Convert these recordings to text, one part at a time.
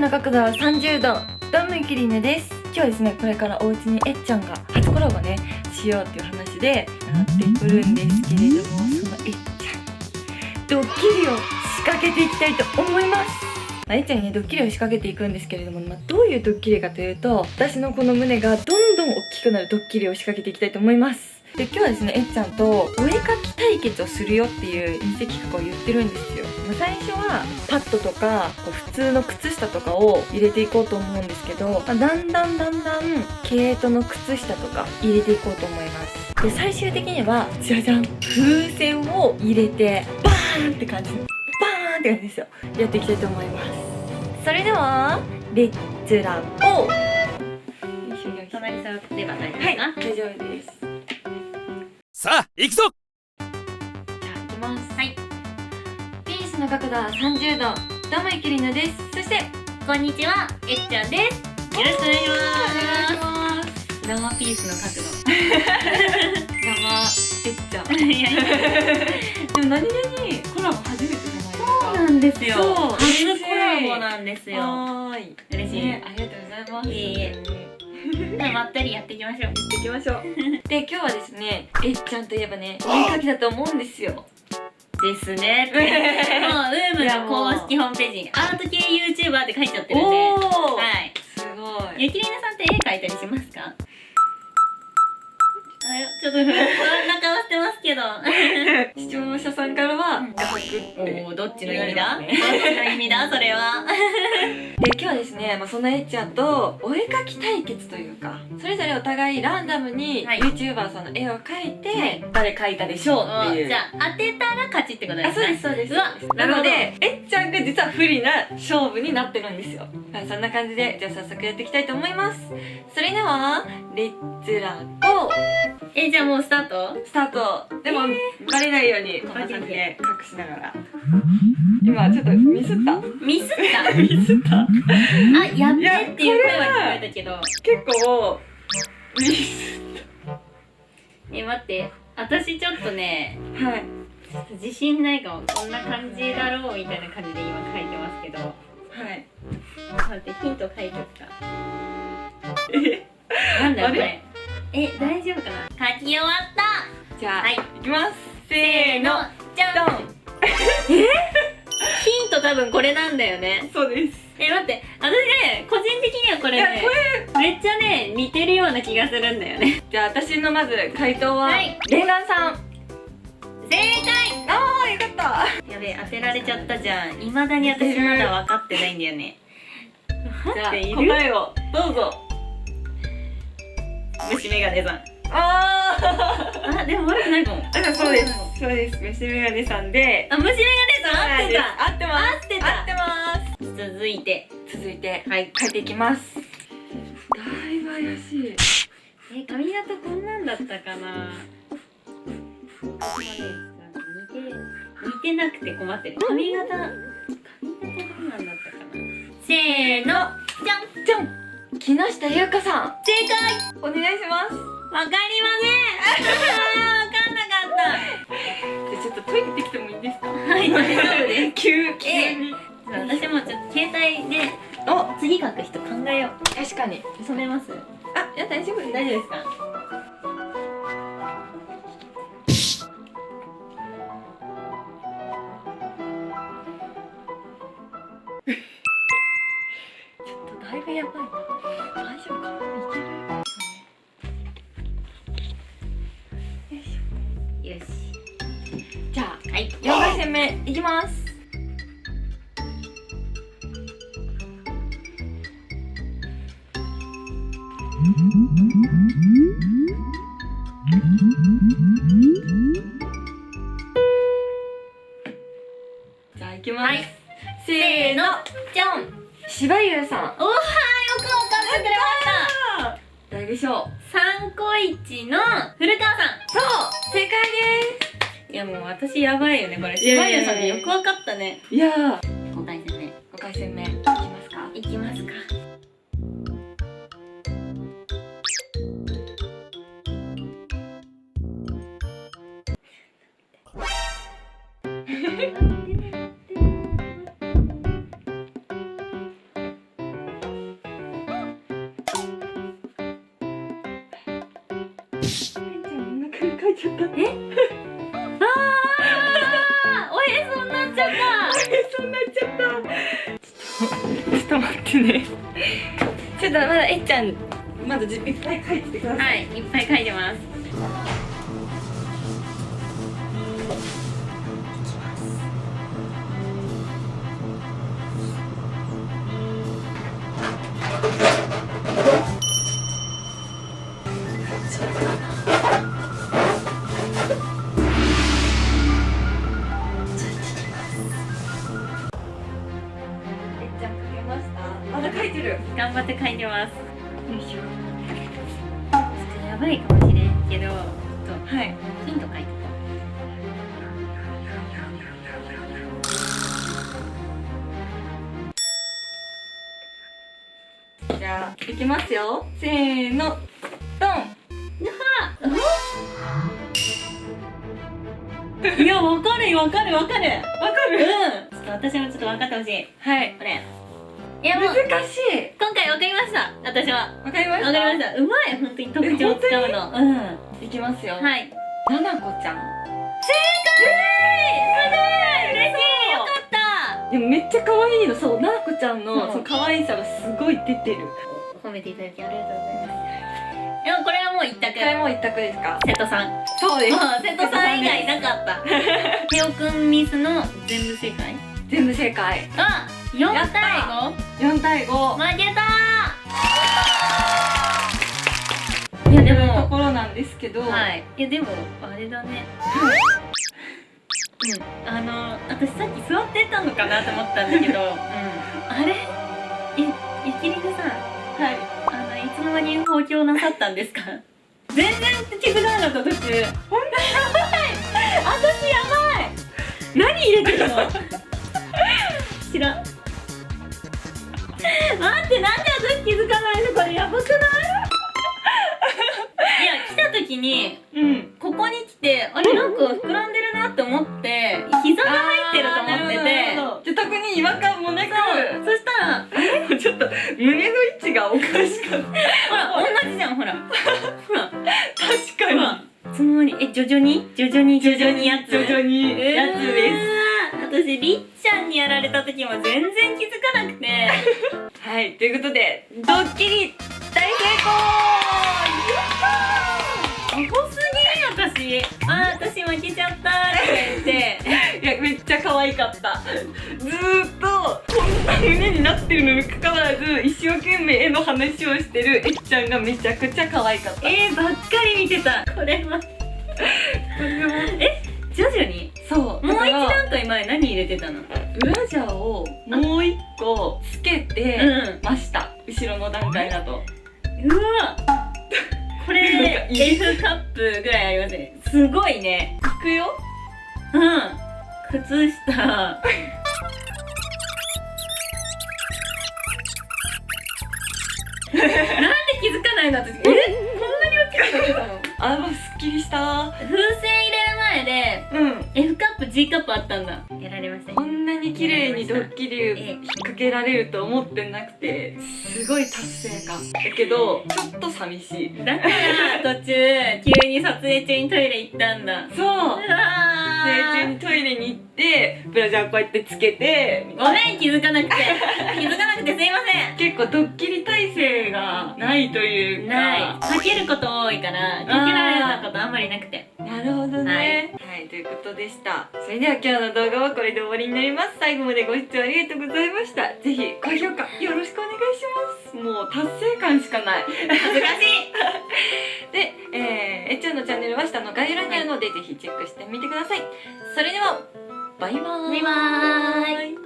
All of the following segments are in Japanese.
スの角度は30度、どんむきりねです。今日はですね、これからお家にえっちゃんが初コラボねしようっていう話でなってくるんですけれども、そのえっちゃんドッキリを仕掛けていきたいと思います。えっちゃんにねドッキリを仕掛けていくんですけれども、どういうドッキリかというと、私のこの胸がどんどん大きくなるドッキリを仕掛けていきたいと思います。で、今日はですね、えっちゃんとお絵かき対決をするよっていう偽企画を言ってるんですよ。最初はパッドとか普通の靴下とかを入れていこうと思うんですけど、だんだん毛糸の靴下とか入れていこうと思います。で、最終的にはじゃじゃん、風船を入れてバーンって感じ、バーンって感じですよ。やっていきたいと思います。それではレッツラゴー。隣座ってば大丈夫はい、かな。大丈夫です。さあ行くぞ。じゃあ行きます。はい、ピースの角度は30度、どうもゆきりなです。そしてこんにちは、えっちゃんです。よろしくお願いします。生ピースの角生えっちゃん。度。いやいや、でも何気にコラボ初めてじゃないですか。そうなんですよ。そう初コラボなんですよ。はーい。嬉しい。ね、ありがとうございます。いえいえ。じゃあまったりやっていきましょう。行ってきましょう。で、今日はですね、えっちゃんといえばね、お絵かきだと思うんですよ。ですね。もうウームの公式ホームページにアート系 YouTuber って書いちゃってるんで。おー、はい。すごい。ゆきりなさんって絵描いたりしますか？ちょっと不安な顔してますけど。視聴者さんからは画伯っておお、どっちの意味だ？どっ言われますねちの意味だそれは。で、今日はですね、そんなえっちゃんとお絵かき対決というか、それぞれお互いランダムにはい YouTuber さんの絵を描いて、はい誰描いたでしょうっていう。じゃあ当てたら勝ちってことであ、すね。そうですそうです。うわ、なのでえっちゃんが実は不利な勝負になってるんですよ。そんな感じで、じゃあ早速やっていきたいと思います。それではレッツラゴー。じゃあもうスタート？スタート。でも、バレないようにこんな感じで隠しながら。今ちょっとミスったミスったミスった。あ、やってっていう声は聞こえたけど。結構ミス。待って、私ちょっとね、はい。ちょっと自信ないかも。こんな感じだろうみたいな感じで今書いてますけど。はい。待って、ヒント書いておくか。なんだよこれ。大丈夫かな。書き終わった。じゃあ、はいいきます。せーの、じゃん。ドン。ヒント多分これなんだよね。そうです。待って、私ね、個人的にはこれいや、ねこ、れ。めっちゃね、似てるような気がするんだよね。じゃあ、私のまず回答は、はいレンランさん。正解。あー、よかった。やべえ、当てられちゃったじゃん。未だに私まだ分かってないんだよね。じゃあ、待って、いる？答えをどうぞ。虫眼鏡さん。ああ、でも悪くないかも。ー。そうです。そうです。虫眼鏡さんで。あ、虫眼鏡さん合ってた。合ってます。合ってた合ってます。続いて。続いて、はい。書いていきます。だいぶ怪しい。髪型こんなんだったかな。私もね、似てなくて困ってる。髪型どんなんだったかな。せーの、じゃん。じゃん。木下優香さん。正解。お願いします。わかりません。わかんなかっじゃあちょっとトイレ行ってきてもいいですか？た。はい、大丈夫です。急に。私もちょっと携帯でお、次書く人考えよう。確かに。染めます？あ、いや大丈夫です。大丈夫ですか？ちょっとだいぶやばいな。大丈夫かな？いける？よいしょ。よし。じゃあ、はい。 4回戦目いきます。じゃあ行きます。はい。せーの、じゃん。柴優さん。おはよくわかってくれました。誰でしょう？三個一の古川さん。そう、正解でいやもう私やばいよねこれ。いやいやいや柴谷さんでよくわかったね。す。いやー、 5回戦目5回戦目いきますか？いきますか。ん中に書いちゃった。おへそになっちゃった。そうなっちゃった。ちょっと待ってね。ちょっとまだえっちゃんまだいっぱい書いててください。はい、いっぱい書いてます。えっちゃん書けました？まだ書いてる。頑張って書いてます。よいしょ。ちょっとやばいかもしれんけど、ちょっとはい。ヒント書いてこじゃあいきますよ。せーの、ドン。う。いや、わかる。わかる。うん。ちょっと私もちょっと分かってほしい。はい。これ。いや、もう難しい。今回分かりました。私は。わかりました。分かりました。うまい、本当に特徴をつかむの。うん。いきますよ。はい。ななこちゃん。すごい嬉しい。よかった。でもめっちゃ可愛いの。そう、ななこちゃんのそうその可愛さがすごい出てる。褒めていただきありがとうございます。でもこれはもう一択。これもう一択ですか？瀬戸さん。そうです。もう瀬戸さん以外なかった。テオくんミスの全部正解。全部正解。あ、4やった対 5。 4対5。負けたいやででももところなんですけど。ー。はい。いやでもあれだね。私さっき座ってたのかなと思ったんだけど、あれ、ゆきりぬさん、はい。いつの間に放棄なさったんですか？全然気づかなかった途中。本当にやばい。私やばい。何入れてるの？知らん。待って、なんで私気づかないの？これやばくない？いや、来た時にここに来て、あれなんか膨らんでるなって思って、膝が入ってると思ってて。じゃ特に違和感もなく。そしたら、ちょっと胸の位置がおかしかった。ほら、同じじゃん、ほら。ほら、確かほら。つの間に、徐々にやつ。徐々にやつです。私、りっちゃんにやられた時も全然気づかなくて。はい、ということでドッキリ大成功。アホすぎ私。私負けちゃったって言って。いやめっちゃ可愛かった。ずーっとこんな胸になってるのにかかわらず一生懸命絵の話をしてるえっちゃんがめちゃくちゃ可愛かった。ばっかり見てた。これは。徐々に。そう。もう一だから段階前何入れてたの？ブラジャーをもう一個つけてました。後ろの段階だと。うわ。これなんか F カップぐらいありますね。すごいね。いくよ。靴下。なんで気づかないの私。こんなに大きくなってたの？あ、もうすっきりした。風船入れる前で F カップ G カップあったんだ。やられましたこね。んなに綺麗にドッキリ引っ掛けられると思ってなくてすごい達成感だけどちょっと寂しい。だから途中急に撮影中にトイレ行ったんだ。そう、うわ撮影中にトイレに行ってブラジャーこうやってつけてごめん、気づかなくてすいません。結構ドッキリ体制がないというかない。かけること多いからかけられたことあんまりなくて。なるほどね。はい、ということでした。それでは今日の動画はこれで終わりになります。最後までご視聴ありがとうございました。ぜひ高評価よろしくお願いします。もう達成感しかない。恥ずかしい。で、えっちゃんのチャンネルは下の概要欄にあるので、ぜひチェックしてみてください。それではバイバーイ。バイバーイ。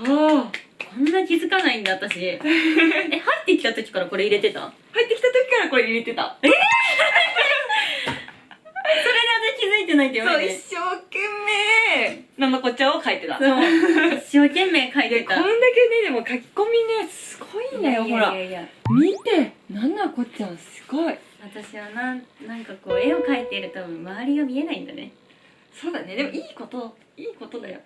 おー、こんな気づかないんだ私。入ってきた時からこれ入れてた？入ってきた時からこれ入れてた。それで私気づいてないって言わそう、れて。一生懸命ななこちゃんを書いてた。そう。一生懸命書いてた。こんだけね、でも書き込みね、すごいね、ほら。いやいやいや。見て、なんなこっちゃんすごい。私はなんかこう絵を描いてると周りが見えないんだね。そうだね。でもいいことだよ。